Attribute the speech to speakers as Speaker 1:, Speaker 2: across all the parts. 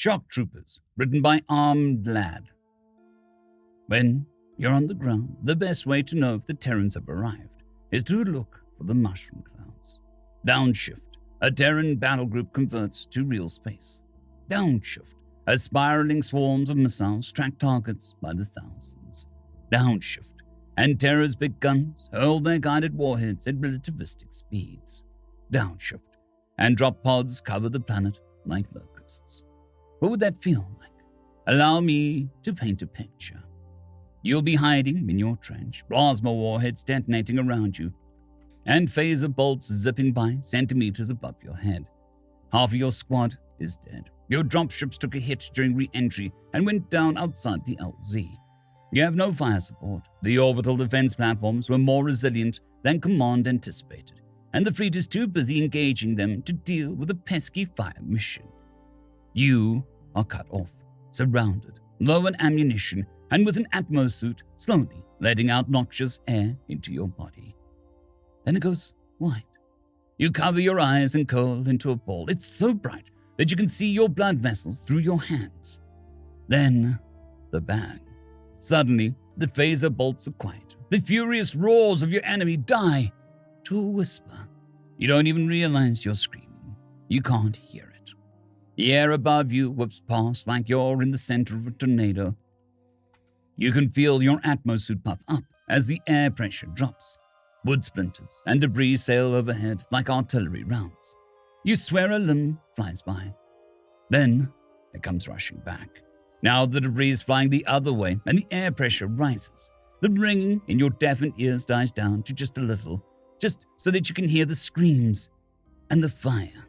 Speaker 1: Shock Troopers, written by Armed Lad. When you're on the ground, the best way to know if the Terrans have arrived is to look for the mushroom clouds. Downshift, a Terran battle group converts to real space. Downshift, as spiraling swarms of missiles track targets by the thousands. Downshift, and Terra's big guns hurl their guided warheads at relativistic speeds. Downshift, and drop pods cover the planet like locusts. What would that feel like? Allow me to paint a picture. You'll be hiding in your trench, plasma warheads detonating around you, and phaser bolts zipping by centimeters above your head. Half of your squad is dead. Your dropships took a hit during re-entry and went down outside the LZ. You have no fire support. The orbital defense platforms were more resilient than Command anticipated, and the fleet is too busy engaging them to deal with a pesky fire mission. You are cut off, surrounded, low on ammunition, and with an Atmo suit slowly letting out noxious air into your body. Then it goes white. You cover your eyes and curl into a ball. It's so bright that you can see your blood vessels through your hands. Then, the bang. Suddenly, the phaser bolts are quiet. The furious roars of your enemy die to a whisper. You don't even realize you're screaming. You can't hear it. The air above you whips past like you're in the center of a tornado. You can feel your Atmo suit puff up as the air pressure drops. Wood splinters and debris sail overhead like artillery rounds. You swear a limb flies by. Then it comes rushing back. Now the debris is flying the other way and the air pressure rises. The ringing in your deafened ears dies down to just a little, just so that you can hear the screams and the fire.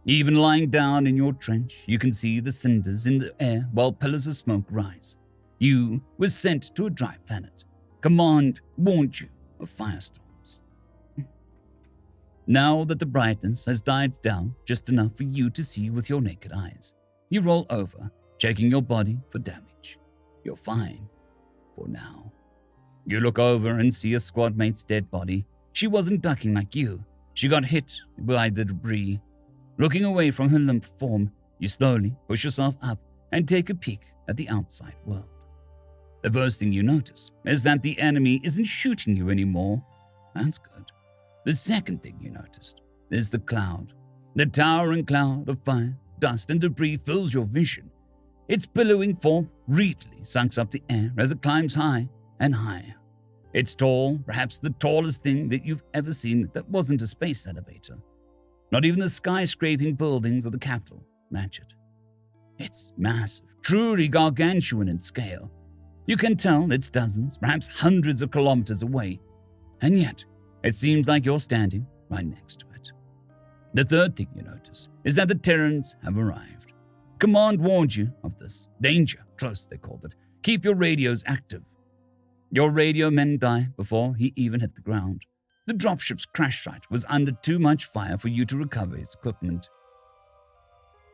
Speaker 1: Even lying down in your trench, you can see the cinders in the air while pillars of smoke rise. You were sent to a dry planet. Command warned you of firestorms. Now that the brightness has died down just enough for you to see with your naked eyes, you roll over, checking your body for damage. You're fine, for now. You look over and see a squad mate's dead body. She wasn't ducking like you. She got hit by the debris. Looking away from her limp form, you slowly push yourself up and take a peek at the outside world. The first thing you notice is that the enemy isn't shooting you anymore. That's good. The second thing you noticed is the cloud. The towering cloud of fire, dust, and debris fills your vision. Its billowing form greedily sucks up the air as it climbs high and higher. It's tall, perhaps the tallest thing that you've ever seen that wasn't a space elevator. Not even the skyscraping buildings of the capital match it. It's massive, truly gargantuan in scale. You can tell it's dozens, perhaps hundreds of kilometers away, and yet it seems like you're standing right next to it. The third thing you notice is that the Terrans have arrived. Command warned you of this. Danger, close they called it. Keep your radios active. Your radio men died before he even hit the ground. The dropship's crash site was under too much fire for you to recover its equipment.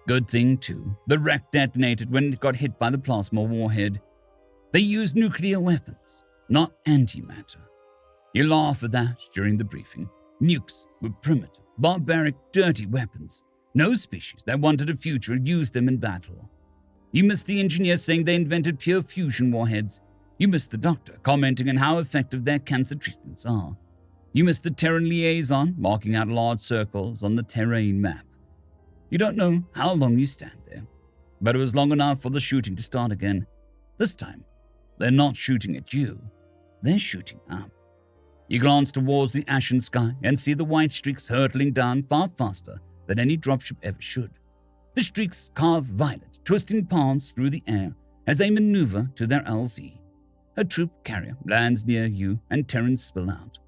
Speaker 1: Good thing, too, the wreck detonated when it got hit by the plasma warhead. They used nuclear weapons, not antimatter. You laugh at that during the briefing. Nukes were primitive, barbaric, dirty weapons. No species that wanted a future used them in battle. You missed the engineer saying they invented pure fusion warheads. You missed the doctor commenting on how effective their cancer treatments are. You missed the Terran liaison marking out large circles on the terrain map. You don't know how long you stand there, but it was long enough for the shooting to start again. This time, they're not shooting at you. They're shooting up. You glance towards the ashen sky and see the white streaks hurtling down far faster than any dropship ever should. The streaks carve violet, twisting paths through the air as they maneuver to their LZ. A troop carrier lands near you and Terrans spill out.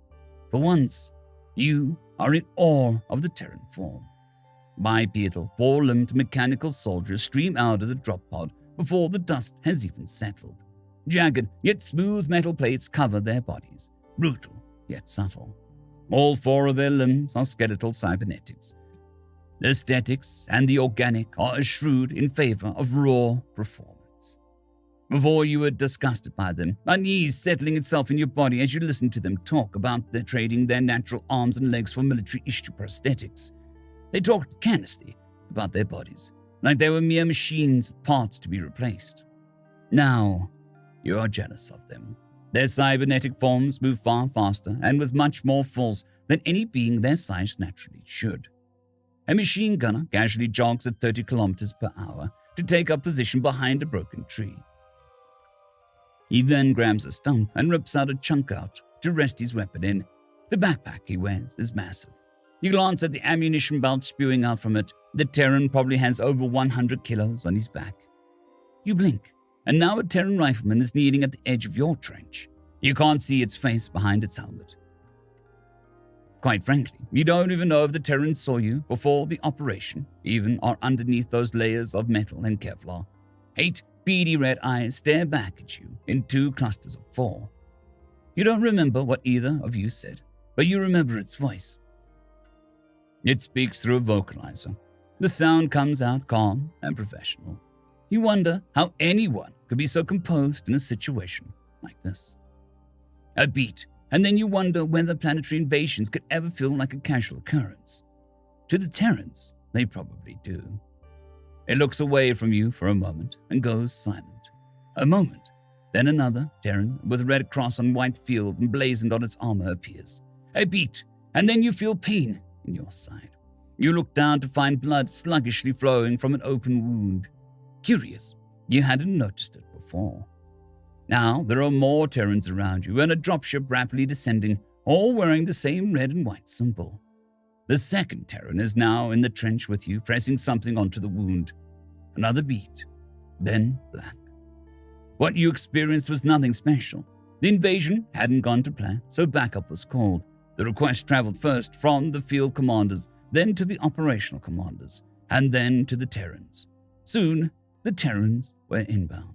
Speaker 1: For once, you are in awe of the Terran form. Bipedal, four-limbed mechanical soldiers stream out of the drop pod before the dust has even settled. Jagged yet smooth metal plates cover their bodies, brutal yet subtle. All four of their limbs are skeletal cybernetics. The aesthetics and the organic are as shrewd in favor of raw performance. Before you were disgusted by them, unease settling itself in your body as you listen to them talk about their trading their natural arms and legs for military issue prosthetics. They talked carelessly about their bodies, like they were mere machines with parts to be replaced. Now, you are jealous of them. Their cybernetic forms move far faster and with much more force than any being their size naturally should. A machine gunner casually jogs at 30 kilometers per hour to take up position behind a broken tree. He then grabs a stump and rips out a chunk out to rest his weapon in. The backpack he wears is massive. You glance at the ammunition belt spewing out from it. The Terran probably has over 100 kilos on his back. You blink, and now a Terran rifleman is kneeling at the edge of your trench. You can't see its face behind its helmet. Quite frankly, you don't even know if the Terrans saw you before the operation, even or underneath those layers of metal and Kevlar. 8 beady red eyes stare back at you in 2 clusters of 4. You don't remember what either of you said, but you remember its voice. It speaks through a vocalizer. The sound comes out calm and professional. You wonder how anyone could be so composed in a situation like this. A beat, and then you wonder whether planetary invasions could ever feel like a casual occurrence. To the Terrans, they probably do. It looks away from you for a moment and goes silent. A moment, then another Terran with a red cross on white field emblazoned on its armor appears. A beat, and then you feel pain in your side. You look down to find blood sluggishly flowing from an open wound. Curious, you hadn't noticed it before. Now there are more Terrans around you and a dropship rapidly descending, all wearing the same red and white symbol. The second Terran is now in the trench with you, pressing something onto the wound. Another beat, then black. What you experienced was nothing special. The invasion hadn't gone to plan, so backup was called. The request traveled first from the field commanders, then to the operational commanders, and then to the Terrans. Soon, the Terrans were inbound.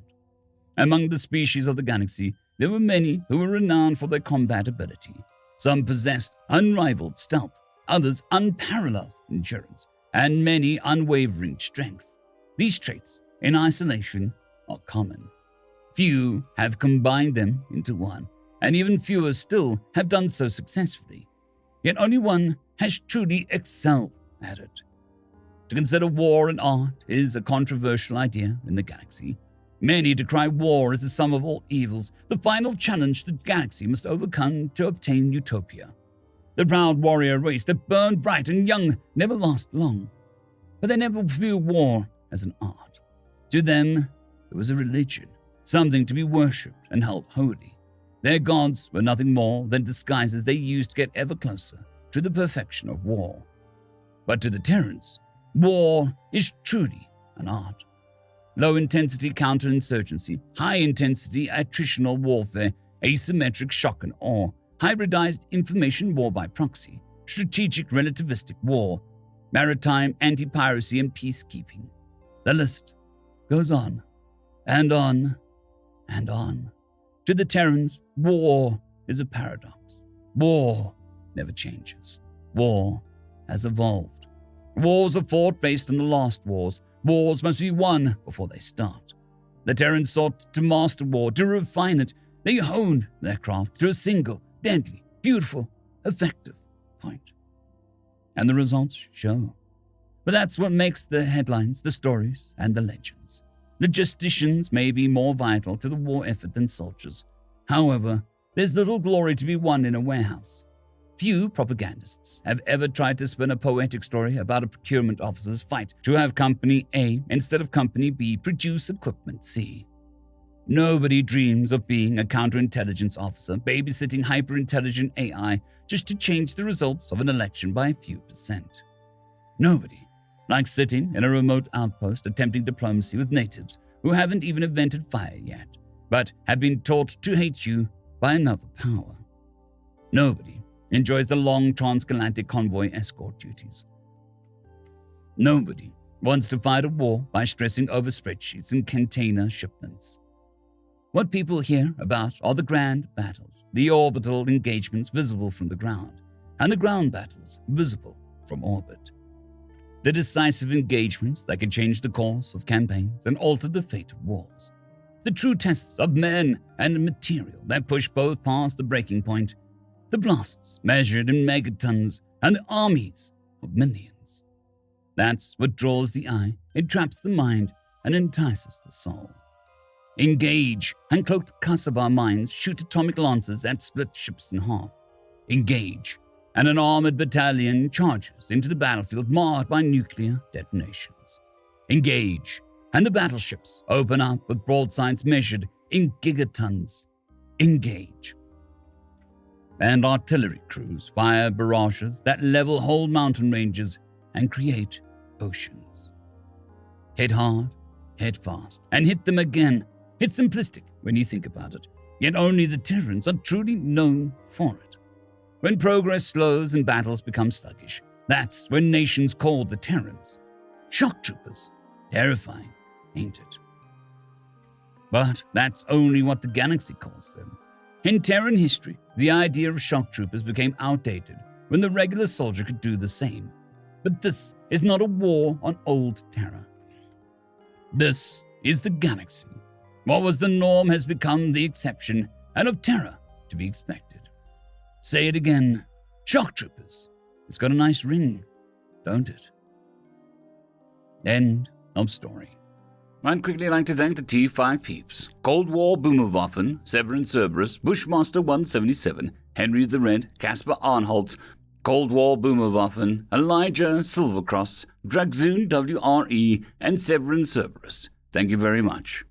Speaker 1: Among the species of the galaxy, there were many who were renowned for their combat ability. Some possessed unrivaled stealth, others unparalleled endurance, and many unwavering strength. These traits, in isolation, are common. Few have combined them into one, and even fewer still have done so successfully. Yet only one has truly excelled at it. To consider war an art is a controversial idea in the galaxy. Many decry war as the sum of all evils, the final challenge the galaxy must overcome to obtain utopia. The proud warrior race that burned bright and young never last long, but they never view war as an art. To them, it was a religion, something to be worshipped and held holy. Their gods were nothing more than disguises they used to get ever closer to the perfection of war. But to the Terrans, war is truly an art. Low-intensity counterinsurgency, high-intensity attritional warfare, asymmetric shock and awe, hybridized information war by proxy, strategic relativistic war, maritime anti-piracy and peacekeeping. The list goes on and on and on. To the Terrans, war is a paradox. War never changes. War has evolved. Wars are fought based on the last wars. Wars must be won before they start. The Terrans sought to master war, to refine it. They honed their craft to a single, deadly, beautiful, effective point. And the results show. But that's what makes the headlines, the stories, and the legends. Logisticians may be more vital to the war effort than soldiers. However, there's little glory to be won in a warehouse. Few propagandists have ever tried to spin a poetic story about a procurement officer's fight to have Company A instead of Company B produce Equipment C. Nobody dreams of being a counterintelligence officer babysitting hyper-intelligent AI just to change the results of an election by a few percent. Nobody likes sitting in a remote outpost attempting diplomacy with natives who haven't even invented fire yet, but have been taught to hate you by another power. Nobody enjoys the long transgalactic convoy escort duties. Nobody wants to fight a war by stressing over spreadsheets and container shipments. What people hear about are the grand battles, the orbital engagements visible from the ground, and the ground battles visible from orbit. The decisive engagements that can change the course of campaigns and alter the fate of wars. The true tests of men and material that push both past the breaking point. The blasts measured in megatons and the armies of millions. That's what draws the eye, entraps the mind, and entices the soul. Engage, and cloaked Kasaba mines shoot atomic lancers at split ships in half. Engage, and an armored battalion charges into the battlefield marred by nuclear detonations. Engage, and the battleships open up with broadsides measured in gigatons. Engage. And artillery crews fire barrages that level whole mountain ranges and create oceans. Hit hard, hit fast, and hit them again. It's simplistic when you think about it, yet only the Terrans are truly known for it. When progress slows and battles become sluggish, that's when nations call the Terrans shock troopers. Terrifying, ain't it? But that's only what the galaxy calls them. In Terran history, the idea of shock troopers became outdated when the regular soldier could do the same. But this is not a war on old Terra. This is the galaxy. What was the norm has become the exception, and of Terra to be expected. Say it again, shock troopers. It's got a nice ring, don't it? End of story. I'd quickly like to thank the T5 peeps: Cold War Boomerwaffen, Severin Cerberus, Bushmaster 177, Henry the Red, Caspar Arnholtz, Cold War Boomerwaffen, Elijah Silvercross, Dragzoon WRE, and Severin Cerberus. Thank you very much.